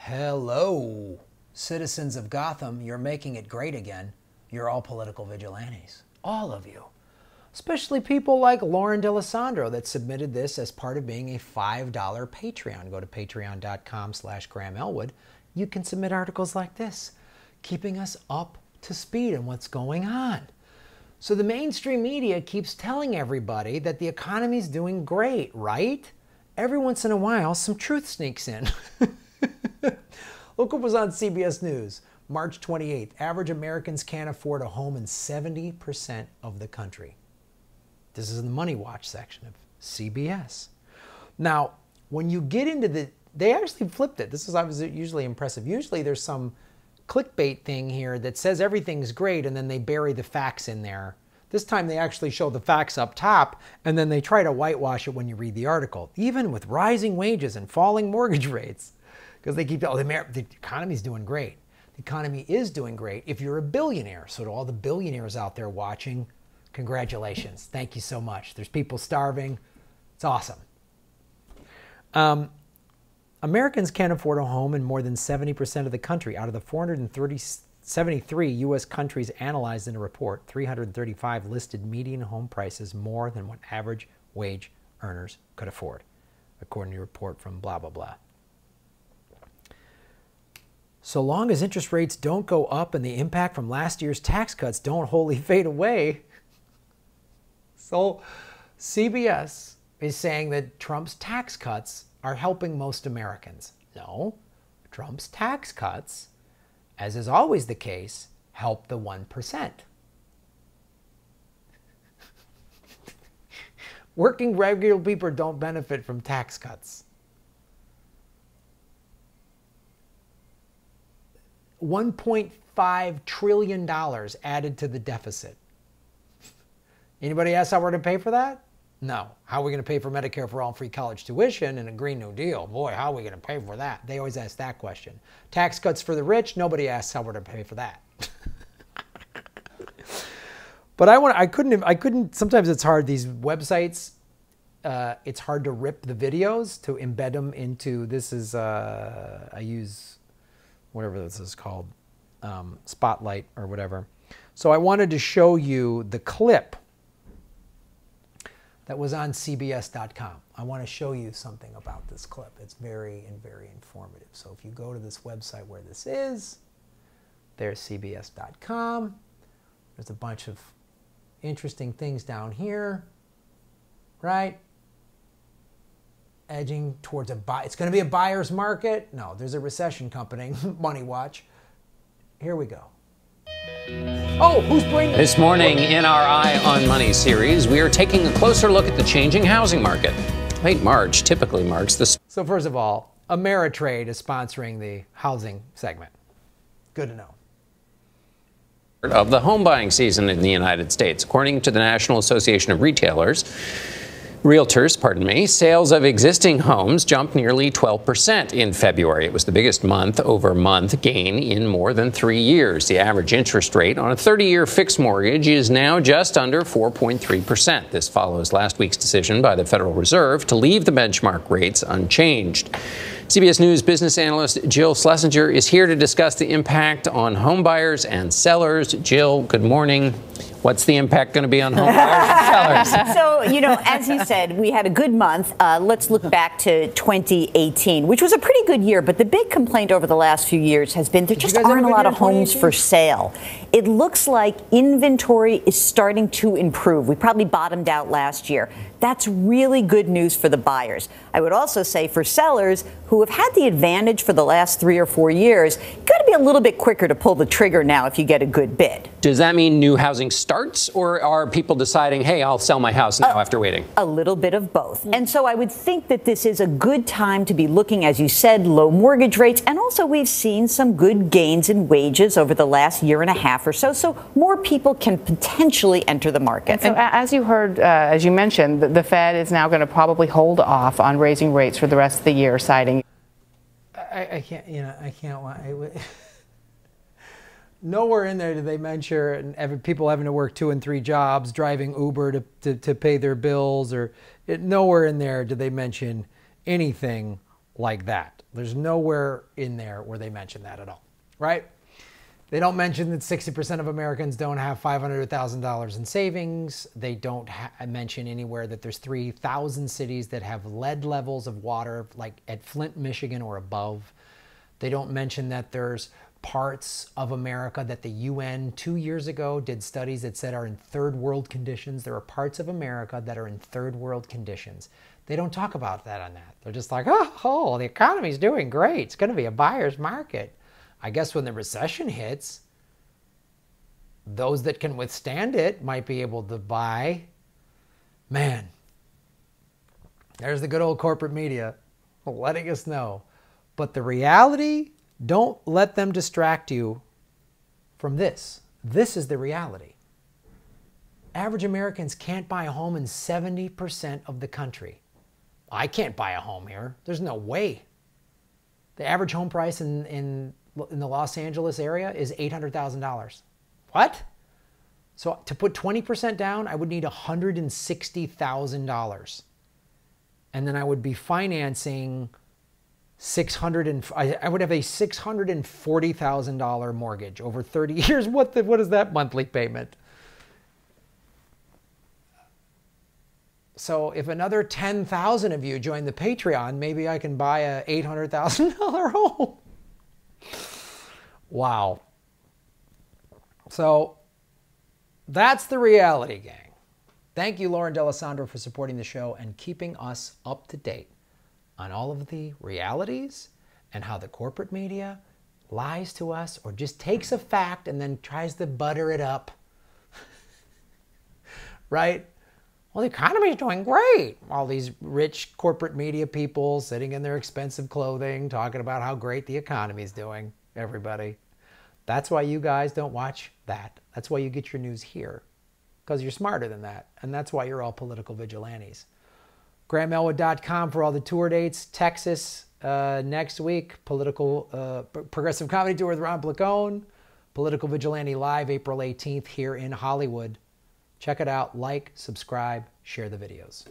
Hello, citizens of Gotham, you're making it great again. You're all political vigilantes, all of you. Especially people like Lauren D'Alessandro that submitted this as part of being a $5 Patreon. Go to patreon.com/GrahamElwood. You can submit articles like this, keeping us up to speed on what's going on. So the mainstream media keeps telling everybody that the economy's doing great, right? Every once in a while, some truth sneaks in. Look what was on CBS News, March 28th. Average Americans can't afford a home in 70% of the country. This is in the MoneyWatch section of CBS. Now, when you get into they actually flipped it. This is obviously usually impressive. Usually there's some clickbait thing here that says everything's great and then they bury the facts in there. This time they actually show the facts up top and then they try to whitewash it when you read the article. Even with rising wages and falling mortgage rates. Because they keep, the economy's doing great. The economy is doing great if you're a billionaire. So to all the billionaires out there watching, congratulations. Thank you so much. There's people starving. It's awesome. Americans can't afford a home in more than 70% of the country. Out of the 473 U.S. countries analyzed in a report, 335 listed median home prices more than what average wage earners could afford, according to a report from blah, blah, blah. So long as interest rates don't go up and the impact from last year's tax cuts don't wholly fade away. So CBS is saying that Trump's tax cuts are helping most Americans. No, Trump's tax cuts, as is always the case, help the 1%. Working regular people don't benefit from tax cuts. $1.5 trillion added to the deficit. Anybody ask how we're going to pay for that? No. How are we going to pay for Medicare for all, free college tuition, and a Green New Deal? Boy, how are we going to pay for that? They always ask that question. Tax cuts for the rich? Nobody asks how we're going to pay for that. But I couldn't, sometimes it's hard, these websites, it's hard to rip the videos, to embed them into, this is, I use whatever this is called, Spotlight or whatever. So I wanted to show you the clip that was on CBS.com. I want to show you something about this clip. It's very informative. So if you go to this website where this is, there's CBS.com. There's a bunch of interesting things down here, right? Edging towards a buy. It's going to be a buyer's market. No, there's a recession coming. MoneyWatch. Here we go. Oh, who's bringing this morning in our Eye on Money series, we are taking a closer look at the changing housing market. Late March typically marks the... So first of all, Ameritrade is sponsoring the housing segment. Good to know. ...of the home buying season in the United States. According to the National Association of Realtors, sales of existing homes jumped nearly 12% in February. It was the biggest month-over-month gain in more than 3 years. The average interest rate on a 30-year fixed mortgage is now just under 4.3%. This follows last week's decision by the Federal Reserve to leave the benchmark rates unchanged. CBS News business analyst Jill Schlesinger is here to discuss the impact on home buyers and sellers. Jill, good morning. What's the impact going to be on home buyers and sellers? So, as you said, we had a good month. Let's look back to 2018, which was a pretty good year. But the big complaint over the last few years has been there just aren't a lot of homes for sale. It looks like inventory is starting to improve. We probably bottomed out last year. That's really good news for the buyers. I would also say for sellers who have had the advantage for the last 3 or 4 years, you've got to be a little bit quicker to pull the trigger now if you get a good bid. Does that mean new housing starts, or are people deciding, hey, I'll sell my house now after waiting? A little bit of both. And so I would think that this is a good time to be looking, as you said, low mortgage rates. And also we've seen some good gains in wages over the last year and a half or so. So more people can potentially enter the market. And so as you heard, as you mentioned, the Fed is now going to probably hold off on raising rates for the rest of the year, citing. I can't, I can't. Nowhere in there do they mention people having to work 2 and 3 jobs, driving Uber to pay their bills, or nowhere in there do they mention anything like that. There's nowhere in there where they mention that at all, right? They don't mention that 60% of Americans don't have $500,000 in savings. They don't mention anywhere that there's 3,000 cities that have lead levels of water, like at Flint, Michigan or above. They don't mention that there's parts of America that the UN 2 years ago did studies that said are in third world conditions. There are parts of America that are in third world conditions. They don't talk about that on that. They're just like, oh, the economy's doing great. It's going to be a buyer's market. I guess when the recession hits, those that can withstand it might be able to buy. Man, there's the good old corporate media letting us know. But the reality, don't let them distract you from this. This is the reality. Average Americans can't buy a home in 70% of the country. I can't buy a home here. There's no way. The average home price in the Los Angeles area is $800,000. What? So to put 20% down, I would need $160,000. And then I would be financing I would have a $640,000 mortgage over 30 years. What is that monthly payment? So if another 10,000 of you join the Patreon, maybe I can buy a $800,000 home. Wow. So that's the reality, gang. Thank you, Lauren D'Alessandro, for supporting the show and keeping us up to date on all of the realities and how the corporate media lies to us or just takes a fact and then tries to butter it up. Right? Well, the economy is doing great. All these rich corporate media people sitting in their expensive clothing talking about how great the economy is doing. Everybody. That's why you guys don't watch that. That's why you get your news here. Because you're smarter than that. And that's why you're all political vigilantes. GrahamElwood.com for all the tour dates. Texas next week. Progressive Comedy Tour with Ron Placone. Political Vigilante Live April 18th here in Hollywood. Check it out. Like, subscribe, share the videos.